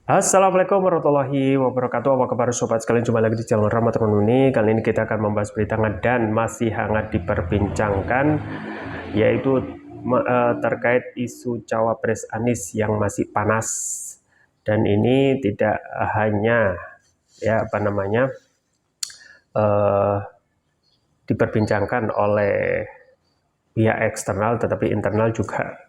Assalamualaikum warahmatullahi wabarakatuh. Apa kabar sobat sekalian? Jumpa lagi di channel Rahmat Ekonomi. Kali ini kita akan membahas berita hangat dan masih hangat diperbincangkan, yaitu terkait isu Cawapres Anies yang masih panas. Dan ini tidak hanya diperbincangkan oleh pihak eksternal, tetapi internal juga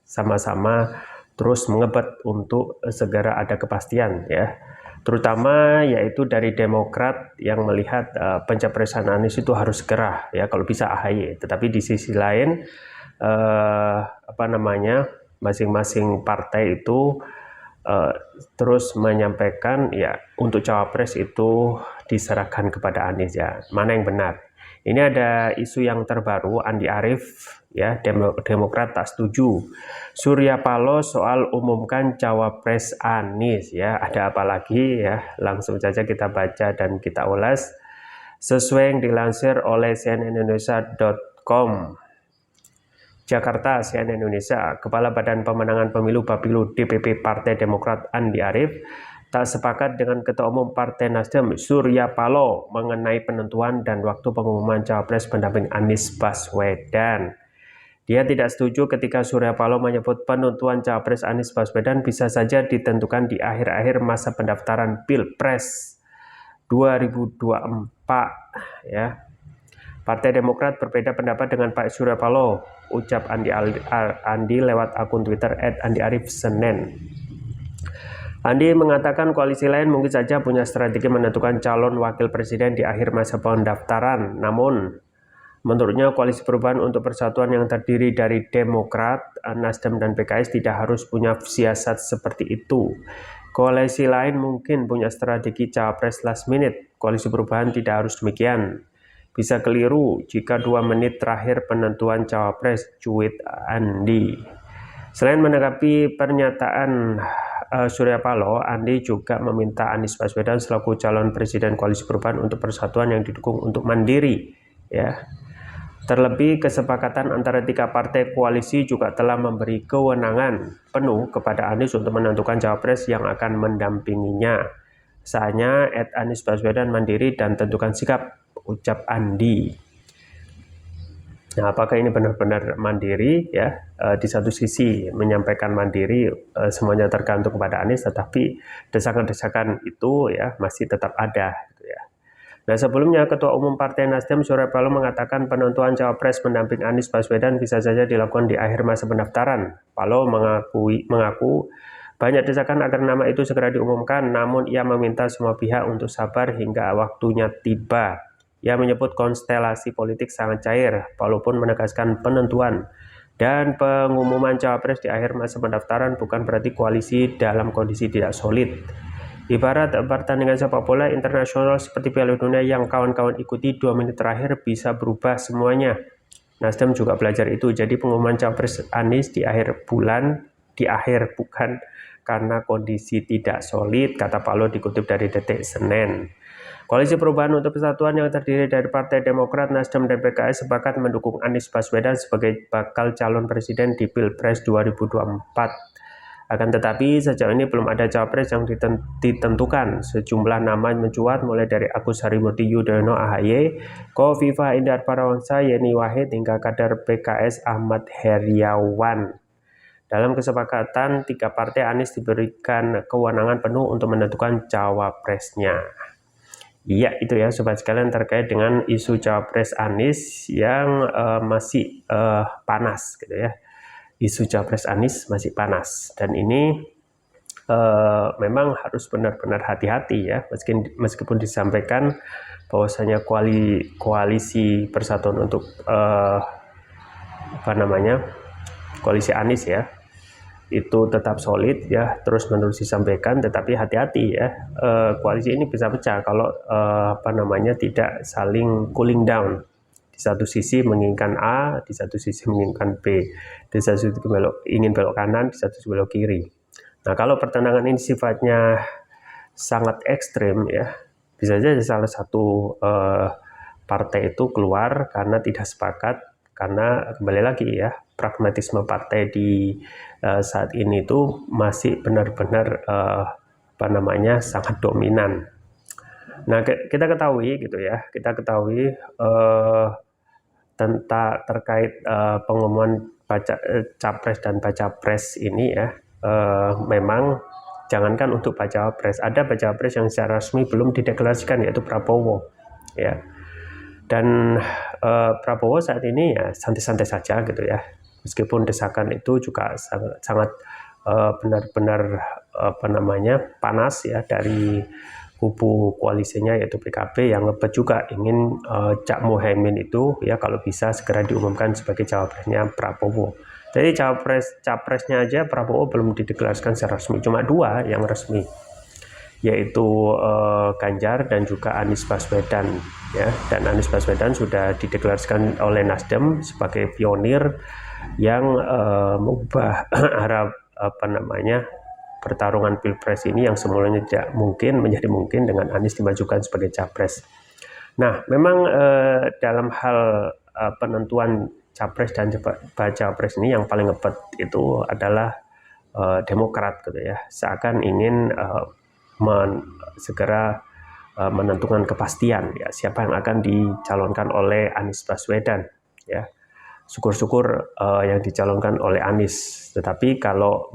sama-sama terus mengebet untuk segera ada kepastian, ya, terutama yaitu dari Demokrat yang melihat pencapresan Anies itu harus segera, ya, kalau bisa AHY. Tetapi di sisi lain masing-masing partai itu terus menyampaikan, ya, untuk cawapres itu diserahkan kepada Anies, ya. Mana yang benar? Ini ada isu yang terbaru, Andi Arief, ya, Demokrat tak setuju Surya Paloh soal umumkan cawapres Anies, ya. Ada apa lagi, ya? Langsung saja kita baca dan kita ulas sesuai yang dilansir oleh cnnindonesia.com. Jakarta, CNN Indonesia. Kepala Badan Pemenangan Pemilu Bapilu DPP Partai Demokrat Andi Arief tak sepakat dengan Ketua Umum Partai Nasdem Surya Paloh mengenai penentuan dan waktu pengumuman cawapres pendamping Anies Baswedan. Dia tidak setuju ketika Surya Paloh menyebut penentuan cawapres Anies Baswedan bisa saja ditentukan di akhir-akhir masa pendaftaran Pilpres 2024, ya. Partai Demokrat berbeda pendapat dengan Pak Surya Paloh, ucap Andi lewat akun Twitter @andiarif Senin. Andi mengatakan koalisi lain mungkin saja punya strategi menentukan calon wakil presiden di akhir masa pendaftaran. Namun, menurutnya koalisi perubahan untuk persatuan yang terdiri dari Demokrat, Nasdem, dan PKS tidak harus punya siasat seperti itu. Koalisi lain mungkin punya strategi cawapres last minute. Koalisi perubahan tidak harus demikian. Bisa keliru jika 2 menit terakhir penentuan cawapres, cuit Andi. Selain menanggapi pernyataan Surya Paloh, Andi juga meminta Anies Baswedan selaku calon presiden koalisi perubahan untuk persatuan yang didukung untuk mandiri, ya. Terlebih kesepakatan antara 3 partai koalisi juga telah memberi kewenangan penuh kepada Anies untuk menentukan cawapres yang akan mendampinginya. Saatnya Anies Baswedan mandiri dan tentukan sikap, ucap Andi. Nah, apakah ini benar-benar mandiri, ya? Di satu sisi menyampaikan mandiri, semuanya tergantung kepada Anies, tetapi desakan-desakan itu, ya, masih tetap ada, gitu, ya. Nah, sebelumnya Ketua Umum Partai Nasdem Surya Paloh mengatakan penentuan cawapres pendamping Anies Baswedan bisa saja dilakukan di akhir masa pendaftaran. Paloh mengaku banyak desakan agar nama itu segera diumumkan, namun ia meminta semua pihak untuk sabar hingga waktunya tiba. Ia menyebut konstelasi politik sangat cair. Paloh pun menegaskan penentuan dan pengumuman cawapres di akhir masa pendaftaran bukan berarti koalisi dalam kondisi tidak solid. Ibarat pertandingan sepak bola internasional seperti Piala Dunia yang kawan-kawan ikuti 2 menit terakhir bisa berubah semuanya. Nasdem juga belajar itu, jadi pengumuman cawapres Anies di akhir bukan karena kondisi tidak solid, kata Paloh dikutip dari Detik Senin. Koalisi Perubahan untuk Persatuan yang terdiri dari Partai Demokrat, Nasdem, dan PKS sepakat mendukung Anies Baswedan sebagai bakal calon presiden di Pilpres 2024. Akan tetapi sejauh ini belum ada cawapres yang ditentukan. Sejumlah nama mencuat mulai dari Agus Harimurti Yudhoyono AHY, Khofifah Indar Parawansa, Yeni Wahid, hingga kader PKS Ahmad Heriawan. Dalam kesepakatan 3 partai, Anies diberikan kewenangan penuh untuk menentukan cawapresnya. Iya, itu ya sobat sekalian terkait dengan isu cawapres Anies yang masih panas, gitu ya. Isu cawapres Anies masih panas, dan ini memang harus benar-benar hati-hati, ya, meskipun disampaikan bahwasanya koalisi persatuan untuk koalisi Anies, ya, itu tetap solid, ya, terus-menerus disampaikan, tetapi hati-hati, ya, koalisi ini bisa pecah kalau tidak saling cooling down. Di satu sisi menginginkan A, di satu sisi menginginkan B, di satu sisi ingin belok kanan, di satu sisi belok kiri. Nah, kalau pertentangan ini sifatnya sangat ekstrim, ya, bisa saja salah satu partai itu keluar karena tidak sepakat, karena kembali lagi, ya, pragmatisme partai di saat ini itu masih benar-benar sangat dominan. Nah, kita ketahui gitu ya, terkait pengumuman capres dan baca pres ini ya, memang jangankan untuk baca pres, ada baca pres yang secara resmi belum dideklarasikan, yaitu Prabowo ya. Dan Prabowo saat ini ya santai-santai saja gitu ya, meskipun desakan itu juga sangat benar-benar panas ya dari kubu koalisinya, yaitu PKB, yang ngebet juga ingin Cak Muhaimin itu ya kalau bisa segera diumumkan sebagai cawapresnya Prabowo. Jadi capresnya aja Prabowo belum dideklarasikan secara resmi, cuma 2 yang resmi, yaitu Ganjar dan juga Anies Baswedan ya. Dan Anies Baswedan sudah dideklarasikan oleh Nasdem sebagai pionir yang mengubah arah pertarungan pilpres ini yang semulanya tidak mungkin menjadi mungkin dengan Anies dimajukan sebagai capres. Nah, memang dalam hal penentuan capres dan baca pres ini yang paling ngebet itu adalah Demokrat gitu ya, seakan ingin segera menentukan kepastian ya siapa yang akan dicalonkan oleh Anies Baswedan ya. Syukur-syukur yang dicalonkan oleh Anies, tetapi kalau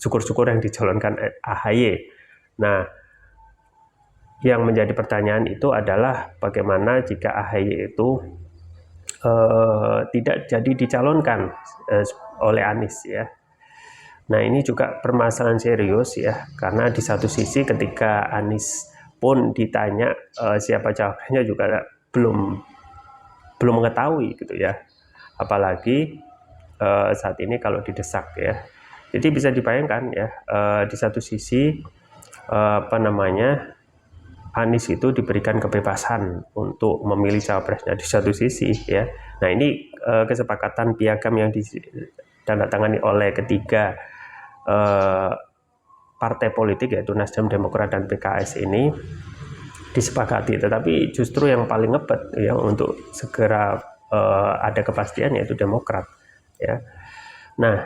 syukur-syukur yang dicalonkan AHY. Nah, yang menjadi pertanyaan itu adalah bagaimana jika AHY itu tidak jadi dicalonkan oleh Anies ya. Nah, ini juga permasalahan serius ya, karena di satu sisi ketika Anies pun ditanya siapa cawapresnya juga belum mengetahui gitu ya, apalagi saat ini kalau didesak ya. Jadi bisa dibayangkan ya, di satu sisi Anies itu diberikan kebebasan untuk memilih cawapresnya di satu sisi ya. Nah, ini kesepakatan piagam yang ditandatangani oleh ketiga partai politik, yaitu Nasdem, Demokrat, dan PKS ini disepakati, tetapi justru yang paling ngebet ya untuk segera ada kepastian yaitu Demokrat ya. Nah,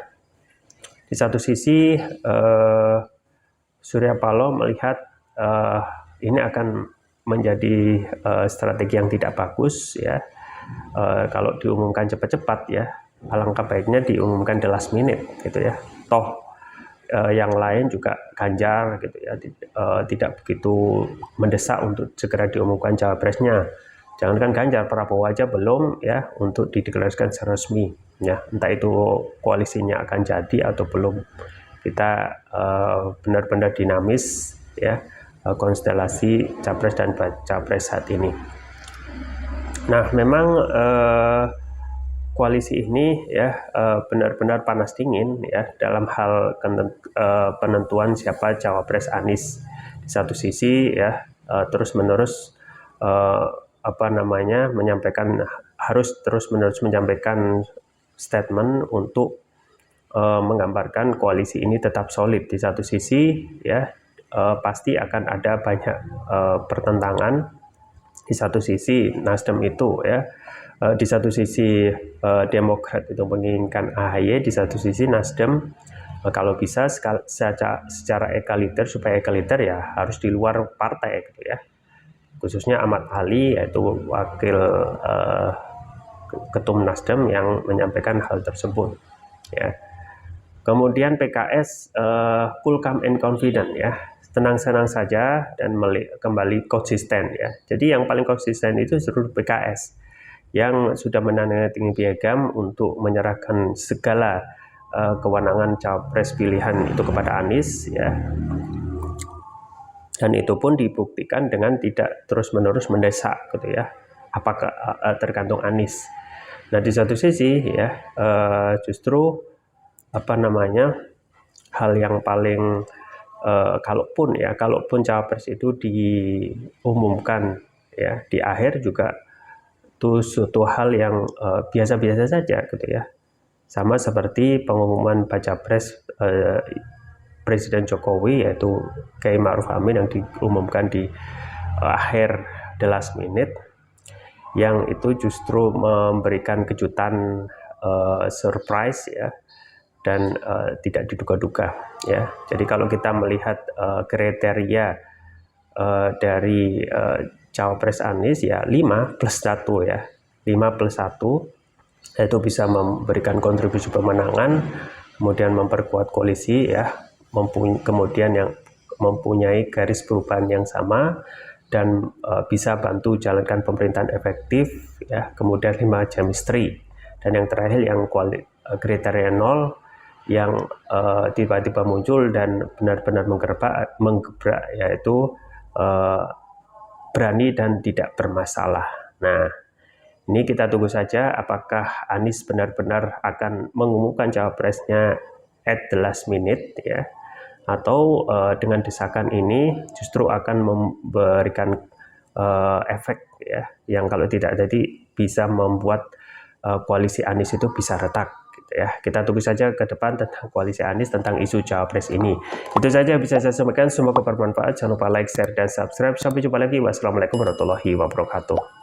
di satu sisi Surya Paloh melihat ini akan menjadi strategi yang tidak bagus ya, kalau diumumkan cepat-cepat ya. Alangkah baiknya diumumkan the last minute gitu ya, toh yang lain juga Ganjar gitu ya, tidak begitu mendesak untuk segera diumumkan cawapresnya. Jangankan Ganjar, Prabowo aja belum ya untuk dideklarasikan secara resmi ya, entah itu koalisinya akan jadi atau belum. Kita benar-benar dinamis ya konstelasi capres dan capres saat ini. Nah, memang koalisi ini ya benar-benar panas dingin ya dalam hal penentuan siapa cawapres Anies. Di satu sisi ya terus-menerus harus terus-menerus menyampaikan statement untuk menggambarkan koalisi ini tetap solid. Di satu sisi ya pasti akan ada banyak pertentangan. Di satu sisi Nasdem itu ya, di satu sisi Demokrat itu menginginkan AHY, di satu sisi Nasdem kalau bisa secara egaliter, supaya egaliter ya harus di luar partai gitu ya. Khususnya Ahmad Ali, yaitu wakil ketum Nasdem, yang menyampaikan hal tersebut ya. Kemudian PKS cool, calm, and confident ya, tenang-tenang saja dan kembali konsisten ya. Jadi yang paling konsisten itu seluruh PKS yang sudah menandatangani piagam untuk menyerahkan segala kewenangan capres pilihan itu kepada Anies ya. Dan itu pun dibuktikan dengan tidak terus-menerus mendesak gitu ya. Apakah tergantung Anies. Nah, di satu sisi ya justru hal yang paling kalaupun cawapres itu diumumkan ya di akhir juga itu suatu hal yang biasa-biasa saja gitu ya. Sama seperti pengumuman baca pres Presiden Jokowi, yaitu Kiai Ma'ruf Amin, yang diumumkan di akhir the last minute, yang itu justru memberikan kejutan surprise ya, dan tidak diduga-duga ya. Jadi kalau kita melihat kriteria dari cawapres Anies ya 5 plus 1 ya, 5 plus 1, yaitu bisa memberikan kontribusi pemenangan, kemudian memperkuat koalisi ya, kemudian yang mempunyai garis perubahan yang sama, dan bisa bantu jalankan pemerintahan efektif ya, kemudian 5 chemistry, dan yang terakhir yang kriteria 0 yang tiba-tiba muncul dan benar-benar menggebrak, yaitu berani dan tidak bermasalah. Nah, ini kita tunggu saja apakah Anies benar-benar akan mengumumkan cawapresnya at the last minute ya, atau dengan desakan ini justru akan memberikan efek ya, yang kalau tidak jadi bisa membuat koalisi Anies itu bisa retak gitu ya. Kita tunggu saja ke depan tentang koalisi Anies, tentang isu cawapres ini. Itu saja bisa saya sampaikan, semoga bermanfaat. Jangan lupa like, share, dan subscribe. Sampai jumpa lagi. Wassalamualaikum warahmatullahi wabarakatuh.